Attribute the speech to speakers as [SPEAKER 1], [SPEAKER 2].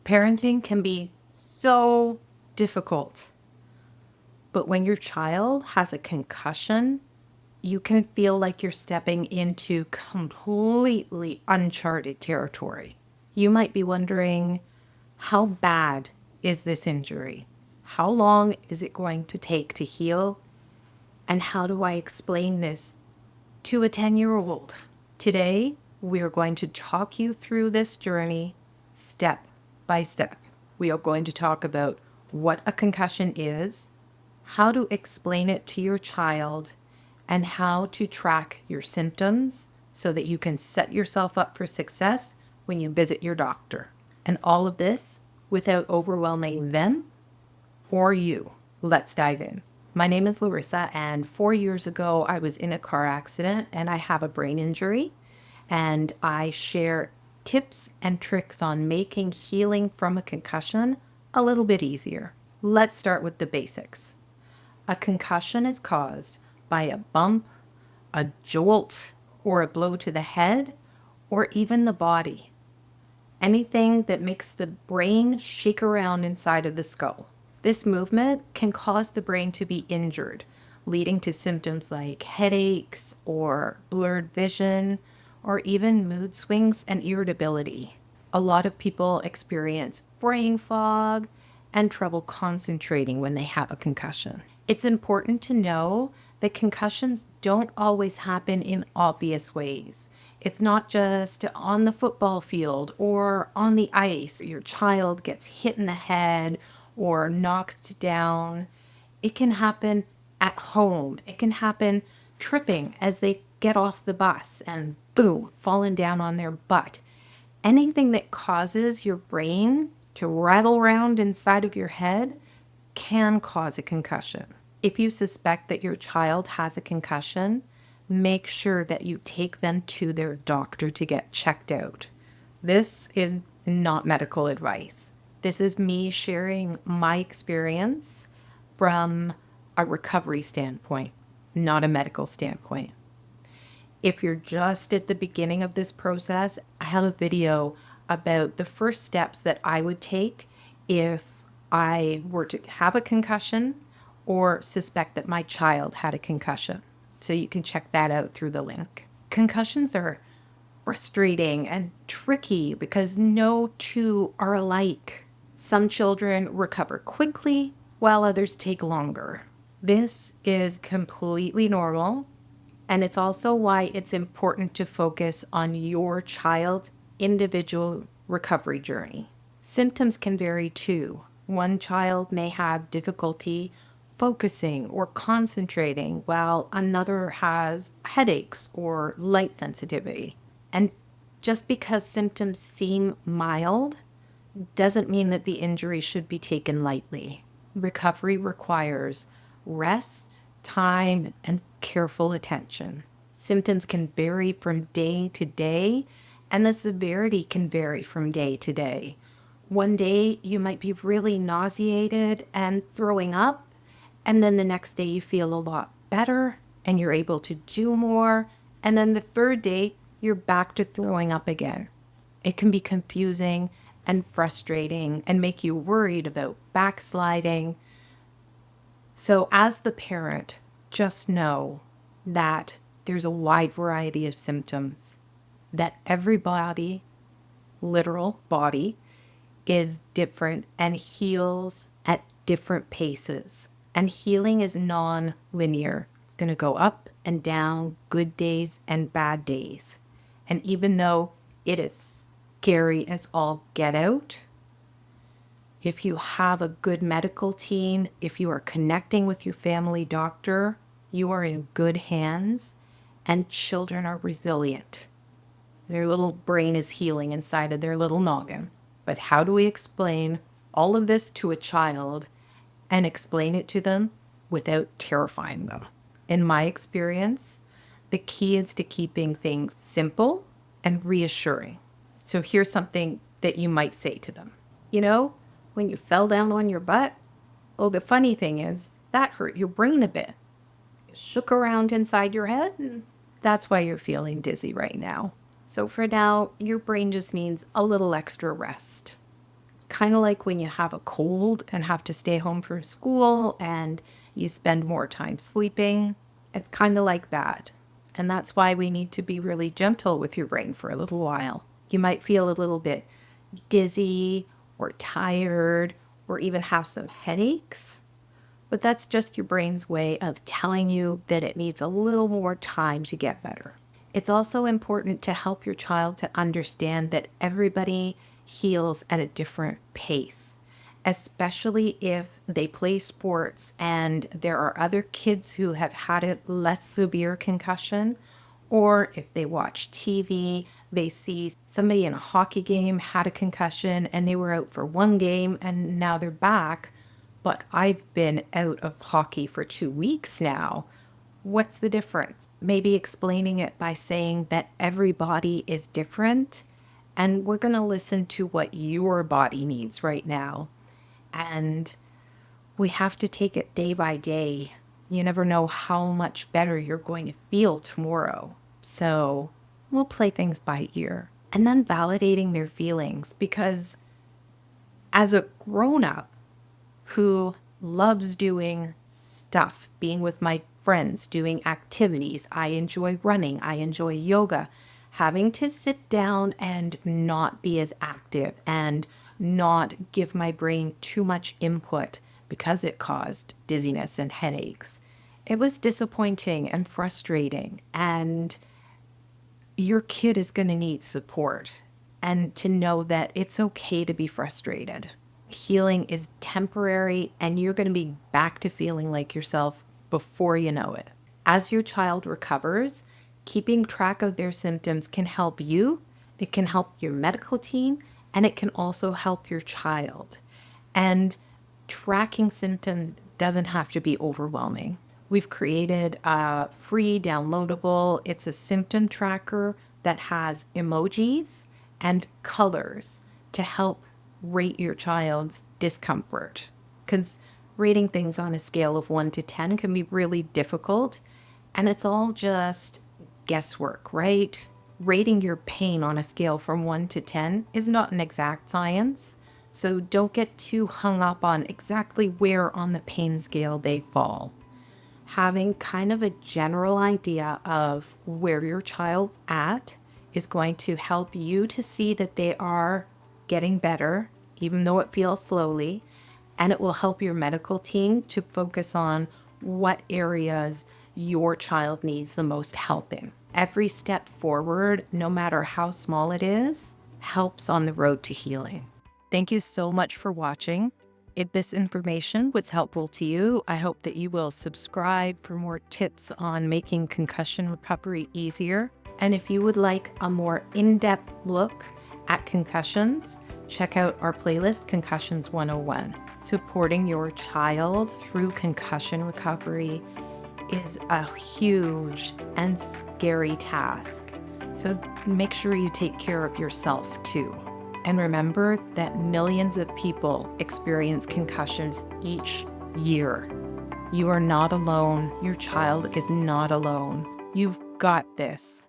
[SPEAKER 1] Parenting can be so difficult, but when your child has a concussion, you can feel like you're stepping into completely uncharted territory. You might be wondering, how bad is this injury? How long is it going to take to heal? And how do I explain this to a 10-year-old? Today, we are going to talk you through this journey step by step. We are going to talk about what a concussion is, how to explain it to your child, and how to track your symptoms so that you can set yourself up for success when you visit your doctor. And all of this without overwhelming them or you. Let's dive in. My name is Larissa, and 4 years ago, I was in a car accident and I have a brain injury. And I share tips and tricks on making healing from a concussion a little bit easier. Let's start with the basics. A concussion is caused by a bump, a jolt, or a blow to the head, or even the body. Anything that makes the brain shake around inside of the skull. This movement can cause the brain to be injured, leading to symptoms like headaches or blurred vision, or even mood swings and irritability. A lot of people experience brain fog and trouble concentrating when they have a concussion. It's important to know that concussions don't always happen in obvious ways. It's not just on the football field or on the ice. Your child gets hit in the head or knocked down. It can happen at home. It can happen tripping as they get off the bus and boom, falling down on their butt. Anything that causes your brain to rattle around inside of your head can cause a concussion. If you suspect that your child has a concussion, make sure that you take them to their doctor to get checked out. This is not medical advice. This is me sharing my experience from a recovery standpoint, not a medical standpoint. If you're just at the beginning of this process, I have a video about the first steps that I would take if I were to have a concussion or suspect that my child had a concussion. So you can check that out through the link. Concussions are frustrating and tricky because no two are alike. Some children recover quickly while others take longer. This is completely normal. And it's also why it's important to focus on your child's individual recovery journey. Symptoms can vary too. One child may have difficulty focusing or concentrating, while another has headaches or light sensitivity. And just because symptoms seem mild doesn't mean that the injury should be taken lightly. Recovery requires rest, time, and careful attention. Symptoms can vary from day to day, and the severity can vary from day to day. One day you might be really nauseated and throwing up, and then the next day you feel a lot better and you're able to do more, and then the third day you're back to throwing up again. It can be confusing and frustrating and make you worried about backsliding. So as the parent, just know that there's a wide variety of symptoms, that every body, literal body, is different and heals at different paces. And healing is non-linear. It's going to go up and down, good days and bad days. And even though it is scary as all get out, if you have a good medical team, if you are connecting with your family doctor, you are in good hands, and children are resilient. Their little brain is healing inside of their little noggin. But how do we explain all of this to a child and explain it to them without terrifying them? In my experience, the key is to keeping things simple and reassuring. So here's something that you might say to them. You know, when you fell down on your butt, well, the funny thing is that hurt your brain a bit. It shook around inside your head, and that's why you're feeling dizzy right now. So for now, your brain just needs a little extra rest. It's kind of like when you have a cold and have to stay home from school and you spend more time sleeping. It's kind of like that. And that's why we need to be really gentle with your brain for a little while. You might feel a little bit dizzy or tired or even have some headaches, but that's just your brain's way of telling you that it needs a little more time to get better. It's also important to help your child to understand that everybody heals at a different pace, especially if they play sports and there are other kids who have had a less severe concussion, or if they watch TV, they see somebody in a hockey game had a concussion and they were out for one game and now they're back, but I've been out of hockey for 2 weeks now. What's the difference? Maybe explaining it by saying that every body is different and we're going to listen to what your body needs right now. And we have to take it day by day. You never know how much better you're going to feel tomorrow. So we'll play things by ear. And then validating their feelings, because as a grown-up who loves doing stuff, being with my friends, doing activities, I enjoy running, I enjoy yoga, having to sit down and not be as active and not give my brain too much input because it caused dizziness and headaches. It was disappointing and frustrating, and your kid is going to need support and to know that it's okay to be frustrated. Healing is temporary and you're going to be back to feeling like yourself before you know it. As your child recovers, keeping track of their symptoms can help you, it can help your medical team, and it can also help your child. And tracking symptoms doesn't have to be overwhelming. We've created a free downloadable, it's a symptom tracker that has emojis and colors to help rate your child's discomfort. Because rating things on a scale of 1 to 10 can be really difficult, and it's all just guesswork, right? Rating your pain on a scale from 1 to 10 is not an exact science, so don't get too hung up on exactly where on the pain scale they fall. Having kind of a general idea of where your child's at is going to help you to see that they are getting better, even though it feels slowly, and it will help your medical team to focus on what areas your child needs the most help in. Every step forward, no matter how small it is, helps on the road to healing. Thank you so much for watching. If this information was helpful to you, I hope that you will subscribe for more tips on making concussion recovery easier. And if you would like a more in-depth look at concussions, check out our playlist, Concussions 101. Supporting your child through concussion recovery is a huge and scary task. So make sure you take care of yourself too. And remember that millions of people experience concussions each year. You are not alone. Your child is not alone. You've got this.